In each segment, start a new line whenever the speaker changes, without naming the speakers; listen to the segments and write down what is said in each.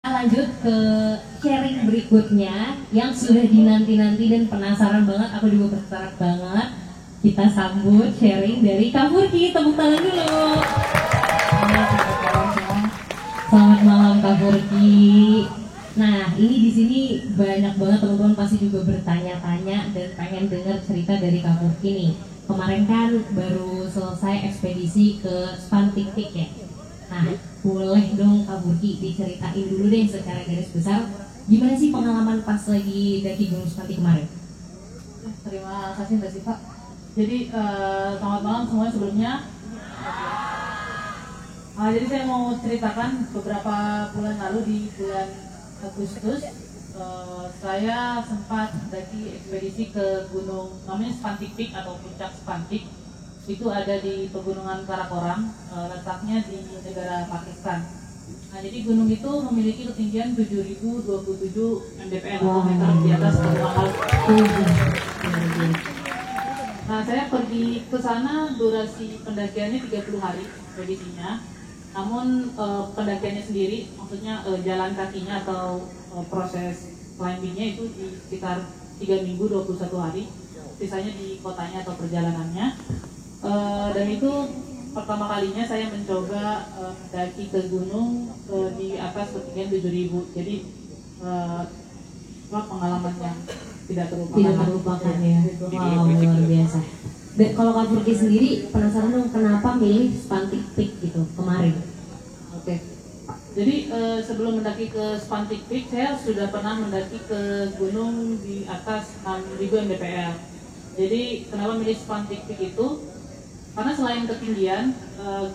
Lanjut ke sharing berikutnya yang sudah dinanti-nanti dan penasaran banget, aku juga berharap banget. Kita sambut sharing dari Kak Furki, tepuk tangan dulu. Selamat malam Kak Furki. Nah, ini di sini banyak banget teman-teman pasti juga bertanya-tanya dan pengen dengar cerita dari Kak Furki nih. Kemarin kan baru selesai ekspedisi ke Spantiktik ya. Nah, boleh dong Kak Furki diceritain dulu deh secara garis besar gimana sih pengalaman pas lagi daki Gunung Spantik kemarin?
Terima kasih Mbak Siva. Jadi selamat malam semuanya sebelumnya. Jadi saya mau ceritakan beberapa bulan lalu di bulan Agustus saya sempat daki ekspedisi ke gunung namanya Spantik Peak atau Puncak Spantik. Itu ada di pegunungan Karakoram, letaknya di negara Pakistan. Nah, jadi gunung itu memiliki ketinggian 7.027 mdpl atau meter di atas permukaan laut. Nah, saya pergi ke sana, durasi pendakiannya 30 hari ekspedisinya. Namun pendakiannya sendiri, maksudnya jalan kakinya atau proses climbingnya itu di sekitar 3 minggu 21 hari. Sisanya di kotanya atau perjalanannya. Dan itu pertama kalinya saya mencoba mendaki ke gunung di atas ketinggian 7.000. Jadi pengalaman yang tidak
terlupakan ya. Wow, luar biasa. Dan kalau Kak Furki sendiri penasaran dong kenapa milih Spantik Peak gitu kemarin?
Oke. Jadi sebelum mendaki ke Spantik Peak saya sudah pernah mendaki ke gunung di atas 6.000 mdpl. Jadi kenapa milih Spantik Peak itu? Karena selain ketinggian,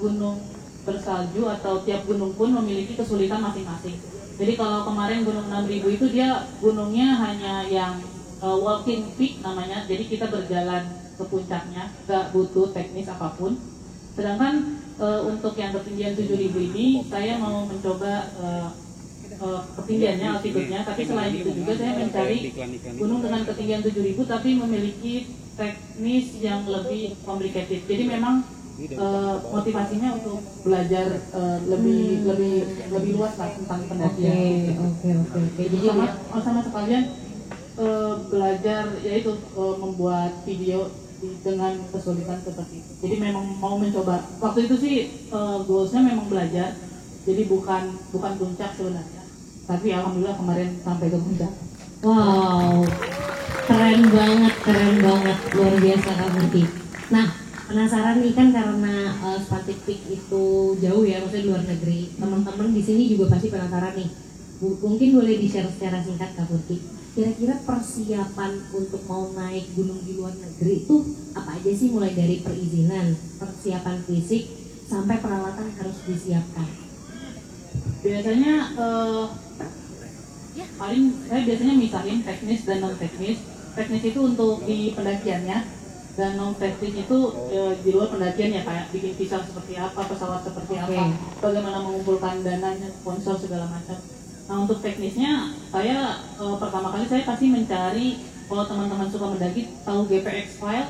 gunung bersalju atau tiap gunung pun memiliki kesulitan masing-masing. Jadi kalau kemarin gunung 6000 itu dia gunungnya hanya yang walking peak namanya, jadi kita berjalan ke puncaknya, gak butuh teknis apapun. Sedangkan untuk yang ketinggian 7000 ini, saya mau mencoba ketinggiannya, altitude-nya, tapi selain itu juga saya mencari gunung dengan ketinggian 7000 tapi memiliki teknis yang lebih complicated. Jadi memang motivasinya untuk belajar lebih luas lah tentang pendakian.
Oke. Jadi
sama sekalian belajar yaitu membuat video dengan kesulitan seperti itu. Jadi memang mau mencoba. Waktu itu sih goalsnya memang belajar. Jadi bukan puncak sebenarnya. Tapi alhamdulillah kemarin sampai ke puncak.
wow, keren banget, luar biasa Kak Furki. Nah, penasaran nih kan karena Spantik Peak itu jauh ya, maksudnya di luar negeri. Teman-teman di sini juga pasti penasaran nih. Mungkin boleh di-share secara singkat Kak Furki. Kira-kira persiapan untuk mau naik gunung di luar negeri itu apa aja sih, mulai dari perizinan, persiapan fisik, sampai peralatan yang harus disiapkan?
Biasanya saya biasanya misahin teknis dan non teknis. Teknis itu untuk di pendakiannya, dan non teknis itu di luar pendakian ya, kayak bikin visa seperti apa, pesawat seperti apa, bagaimana mengumpulkan dananya, sponsor segala macam. Nah, untuk teknisnya saya pertama kali saya pasti mencari, kalau teman-teman suka mendaki tahu GPX file,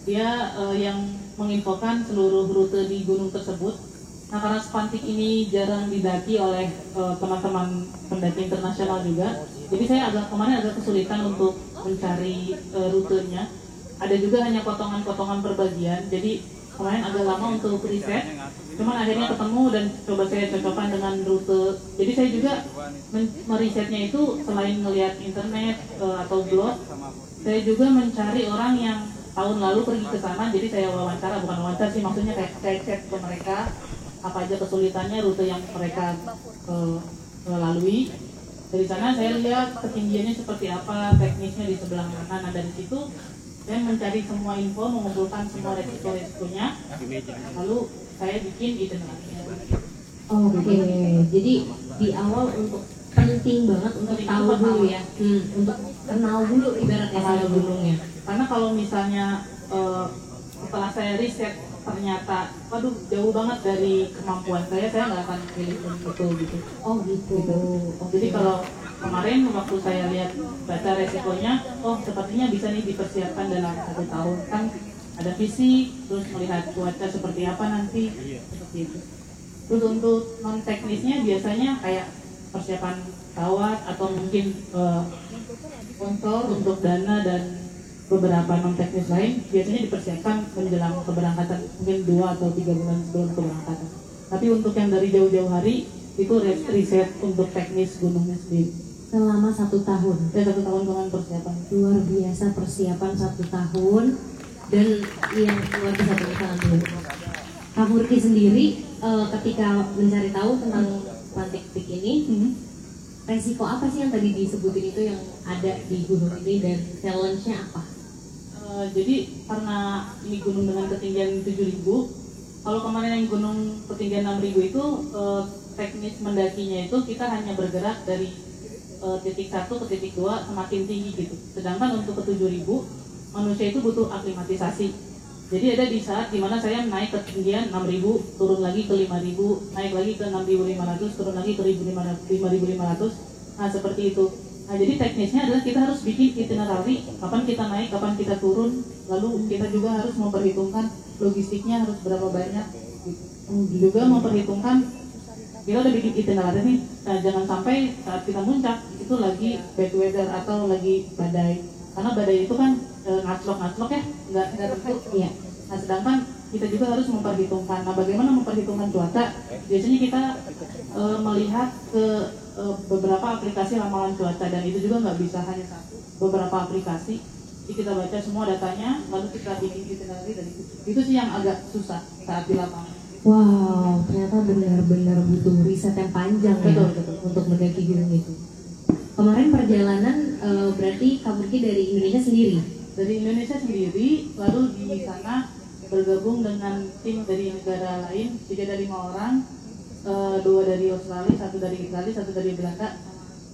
dia yang menginfokan seluruh rute di gunung tersebut. Nah, karena Spantik ini jarang didaki oleh teman-teman pendaki internasional juga, jadi saya kemarin agak kesulitan untuk mencari rutenya. Ada juga hanya potongan-potongan perbagian, jadi kemarin agak lama untuk riset. Cuman akhirnya ketemu dan coba saya cocokkan dengan rute. Jadi saya juga merisetnya itu selain melihat internet atau blog, saya juga mencari orang yang tahun lalu pergi ke sana. Jadi saya wawancara, bukan wawancara sih, maksudnya kayak chat ke mereka apa aja kesulitannya, rute yang mereka lalui. Dari sana saya lihat ketinggiannya seperti apa, teknisnya di sebelah mana. Nah, dari situ saya mencari semua info, mengumpulkan semua resiko-resikonya, lalu saya bikin itinerary.
Oke, jadi di awal untuk penting banget untuk tahu dulu ya, untuk kenal dulu ibaratnya sama gunungnya.
Karena kalau misalnya setelah saya riset ternyata waduh jauh banget dari kemampuan saya nggak akan pilih itu gitu.
Oh gitu.
Jadi kalau kemarin waktu saya lihat baca resikonya, oh sepertinya bisa nih dipersiapkan dalam 1 tahun, kan ada visi, terus melihat cuaca seperti apa nanti, seperti itu. Terus untuk non teknisnya biasanya kayak persiapan pesawat atau mungkin sponsor untuk dana dan beberapa non teknis lain biasanya dipersiapkan menjelang keberangkatan, mungkin 2 atau 3 bulan sebelum keberangkatan. Tapi untuk yang dari jauh-jauh hari itu riset untuk teknis gunungnya sendiri.
Selama 1 tahun.
Ya 1 tahun dengan persiapan.
Luar biasa persiapan 1 tahun dan yang luar biasa persiapan dulu. Kak Murki sendiri ketika mencari tahu tentang Spantic Peak ini, resiko apa sih yang tadi disebutin itu yang ada di gunung ini dan challenge-nya apa?
Jadi karena ini gunung dengan ketinggian 7.000, kalau kemarin yang gunung ketinggian 6.000 itu teknis mendakinya itu kita hanya bergerak dari titik 1 ke titik 2 semakin tinggi gitu. Sedangkan untuk ke 7.000 manusia itu butuh aklimatisasi. Jadi ada di saat dimana saya naik ke ketinggian 6.000, turun lagi ke 5.000, naik lagi ke 6.500, turun lagi ke 5.500. Nah seperti itu. Nah jadi teknisnya adalah kita harus bikin itinerary, kapan kita naik, kapan kita turun, lalu kita juga harus memperhitungkan logistiknya harus berapa banyak. Juga memperhitungkan kita udah bikin itinerary nih, nah jangan sampai saat kita muncak itu lagi bad weather atau lagi badai. Karena badai itu kan ngaclok ya, nggak tentu.
Iya.
Nah sedangkan kita juga harus memperhitungkan. Nah bagaimana memperhitungkan cuaca? Biasanya kita melihat ke beberapa aplikasi ramalan cuaca dan itu juga nggak bisa hanya satu. Beberapa aplikasi, jadi kita baca semua datanya, lalu kita bikin itinerary dari itu. Itu sih yang agak susah saat di lapangan.
Wow, ternyata benar-benar butuh riset yang panjang
Betul.
untuk mendaki gunung itu. Kemarin perjalanan berarti Kak Murki dari Indonesia sendiri?
Dari Indonesia sendiri, lalu di sana bergabung dengan tim dari negara lain, 3 dari 5 orang, 2 dari Australia, 1 dari Italia, 1 dari Belanda,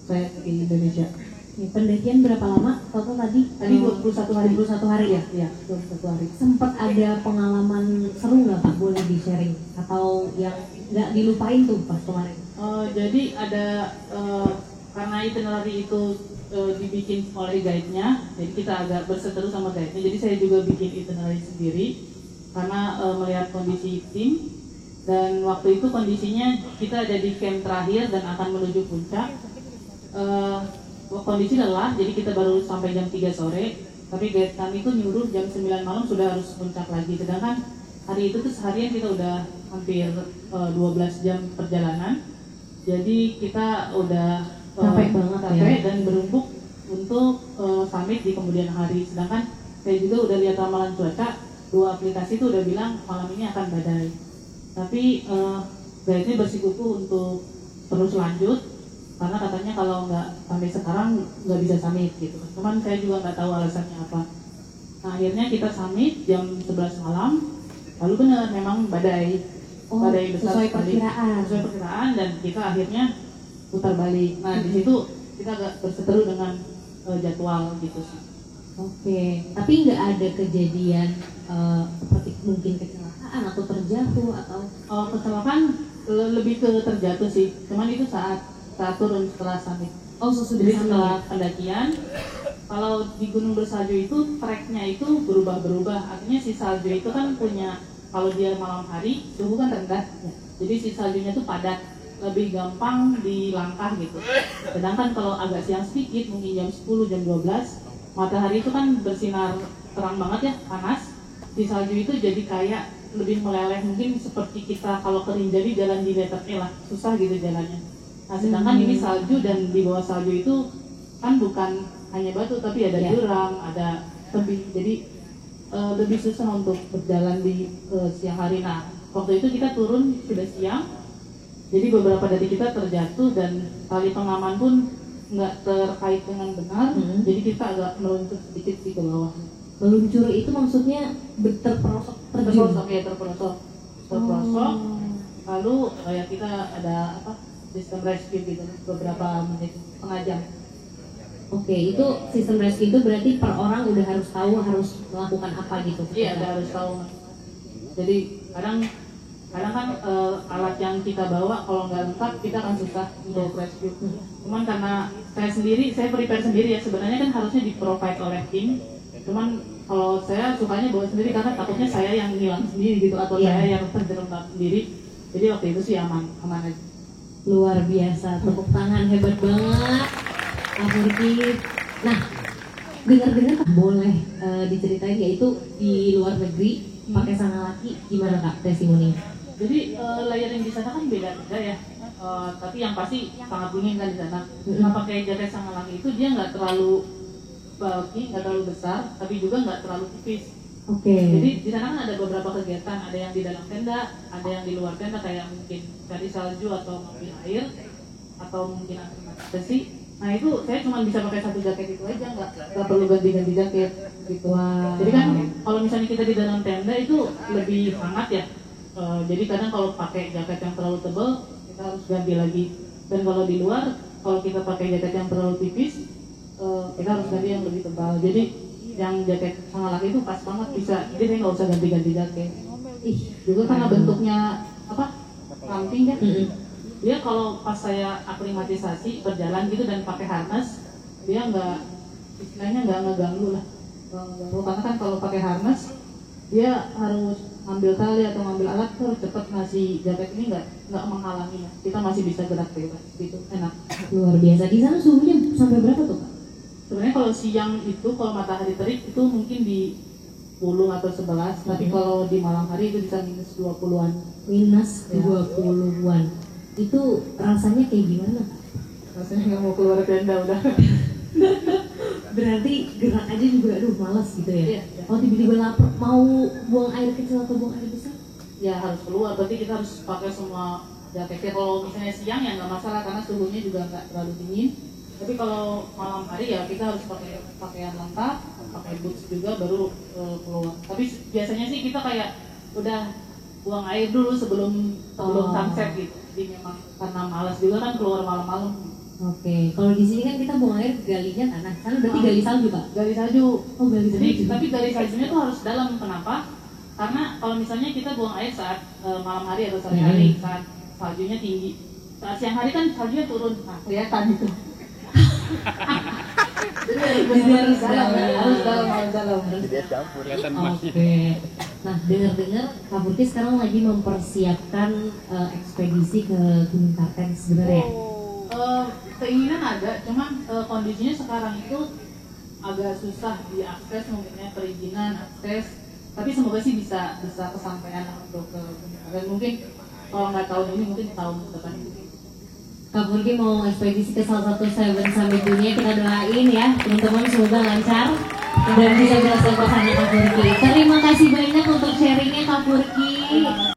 saya di Indonesia.
Nih, pendakian berapa lama? Total tadi?
Tadi 21 hari.
21 hari ya?
Iya, 21 hari.
Sempat ada pengalaman seru nggak Pak? Boleh di-sharing? Atau yang nggak dilupain tuh pas kemarin?
Jadi ada, karena itinerary itu dibikin oleh guide-nya, jadi kita agak berseteru sama guide-nya. Jadi saya juga bikin itinerary sendiri karena melihat kondisi tim, dan waktu itu kondisinya kita ada di camp terakhir dan akan menuju puncak. Kondisi lelah, jadi kita baru sampai jam 3 sore, tapi guide kami itu nyuruh jam 9 malam sudah harus puncak lagi. Sedangkan hari itu tuh seharian kita udah hampir 12 jam perjalanan, jadi kita udah
Capek banget ya.
dan berumpuk untuk summit di kemudian hari. Sedangkan saya juga udah lihat ramalan cuaca, 2 aplikasi itu udah bilang malam ini akan badai. Tapi guide-nya bersikukuh untuk terus lanjut karena katanya kalau nggak sampai sekarang nggak bisa summit gitu. Cuman saya juga nggak tahu alasannya apa. Nah akhirnya kita summit jam 11 malam, lalu benar memang badai. Badai besar
sesuai
sekali.
perkiraan.
Sesuai perkiraan, dan kita akhirnya putar balik. Nah di situ kita agak berseteru dengan jadwal gitu sih.
Oke, tapi nggak ada kejadian seperti mungkin kecelakaan atau terjatuh atau
Kecelakaan lebih ke terjatuh sih. Cuman itu saat turun setelah summit.
sesudah
Jadi
summit.
setelah pendakian, kalau di gunung bersalju itu treknya itu berubah-berubah. Artinya si salju itu kan punya, kalau dia malam hari suhu kan rendah, jadi si saljunya itu padat, lebih gampang dilangkah gitu. Sedangkan kalau agak siang sedikit, mungkin jam 10, jam 12, matahari itu kan bersinar terang banget ya, panas. Si salju itu jadi kayak lebih meleleh, mungkin seperti kita kalau ke Rinjani jalan di letter lah, susah gitu jalannya. Nah sedangkan ini salju, dan di bawah salju itu kan bukan hanya batu tapi ada jurang, ada tebing, jadi lebih susah untuk berjalan di siang hari. Nah waktu itu kita turun sudah siang, jadi beberapa dari kita terjatuh dan tali pengaman pun nggak terkait dengan benar, jadi kita agak meluncur sedikit di ke bawah.
Meluncur itu maksudnya terperosok terjun?
Terperosok. Lalu ya kita ada sistem rescue gitu beberapa menit, setengah jam.
Oke, itu sistem rescue itu berarti per orang udah harus tahu harus melakukan apa gitu?
Iya, harus tahu. Jadi kadang kan alat yang kita bawa kalau nggak lengkap kita akan susah untuk rescue. Cuman karena saya prepare sendiri ya, sebenarnya kan harusnya di-provide oleh tim. Cuman kalau saya sukanya bawa sendiri karena takutnya saya yang hilang sendiri gitu, atau saya yang terjerembab sendiri. Jadi waktu itu sih aman aja.
Luar biasa, tepuk tangan, hebat banget Kak Furki. Nah, dengar-dengar boleh diceritain yaitu di luar negeri pakai sandal laki gimana Kak testimoni?
Jadi layering di sana kan beda-beda ya. Tapi yang pasti sangat dingin kan di sana. Nah, pakai jaket sandal laki itu dia nggak terlalu bulky, nggak terlalu besar, tapi juga nggak terlalu tipis.
Oke.
Jadi di sana kan ada beberapa kegiatan, ada yang di dalam tenda, ada yang di luar tenda kayak mungkin cari salju atau ngambil air, atau mungkin aktivitas. Nah itu saya cuma bisa pakai satu jaket itu aja, nggak perlu ganti-ganti jaket gitu.
Wow.
Jadi kan kalau misalnya kita di dalam tenda itu lebih hangat ya. Jadi kadang kalau pakai jaket yang terlalu tebal kita harus ganti lagi. Dan kalau di luar, kalau kita pakai jaket yang terlalu tipis, kita harus ganti yang lebih tebal. Jadi yang jaket sangat laki itu pas banget bisa. Jadi saya nggak usah ganti-ganti jaket. Juga karena bentuknya apa? Ramping kan. Dia kalau pas saya aklimatisasi berjalan gitu dan pakai harness, dia nggak, istilahnya nggak ngeganggu lah. Karena kan kalau pakai harness dia harus ngambil tali atau ngambil alat harus cepat, ngasih jaket ini nggak menghalangi, kita masih bisa gerak bebas gitu, enak.
Luar biasa. Di sana suhunya sampai berapa tuh Kak?
Sebenarnya kalau siang itu kalau matahari terik itu mungkin di 10 atau 11, tapi kalau di malam hari itu bisa minus 20-an.
Minus
Ya.
20-an. Itu rasanya kayak gimana Kak?
Rasanya nggak mau keluar tenda udah.
Berarti gerak aja juga aduh malas gitu ya?
Iya, iya.
Oh tiba-tiba lapar mau buang air kecil atau buang air besar?
Ya harus keluar, berarti kita harus pakai semua jaketnya. Kalau misalnya siang ya nggak masalah karena suhunya juga nggak terlalu dingin. Tapi kalau malam hari ya kita harus pakai pakaian lengkap, pakai boots juga baru keluar. Tapi biasanya sih kita kayak udah buang air dulu sebelum sunset gitu. Jadi memang karena malas juga kan keluar malam-malam.
Oke, kalau di sini kan kita buang air galinya tanah, sana berarti gali salju Kak?
Gali salju.
Oh gali salju.
Jadi tapi gali saljunya tuh harus dalam. Kenapa? Karena kalau misalnya kita buang air saat malam hari atau sore hari, saat saljunya tinggi. Saat siang hari kan saljunya turun, nah kelihatan itu. Jadi harus dalam.
Dia campur kelihatan
Oke. Nah dengar-dengar Kak Furki sekarang lagi mempersiapkan ekspedisi ke Gunung Kartens sebenarnya.
Keinginan ada, cuman kondisinya sekarang itu agak susah diakses, mungkinnya perizinan akses. Tapi semoga sih bisa kesampaian untuk ke dan mungkin kalau nggak tahun ini mungkin tahun depan.
Kak Furki mau ekspedisi ke salah satu Seven Summit dunia, kita doain ya teman-teman semoga lancar dan bisa berhasil ke sana Kak Furki. Terima kasih banyak untuk sharingnya Kak Furki.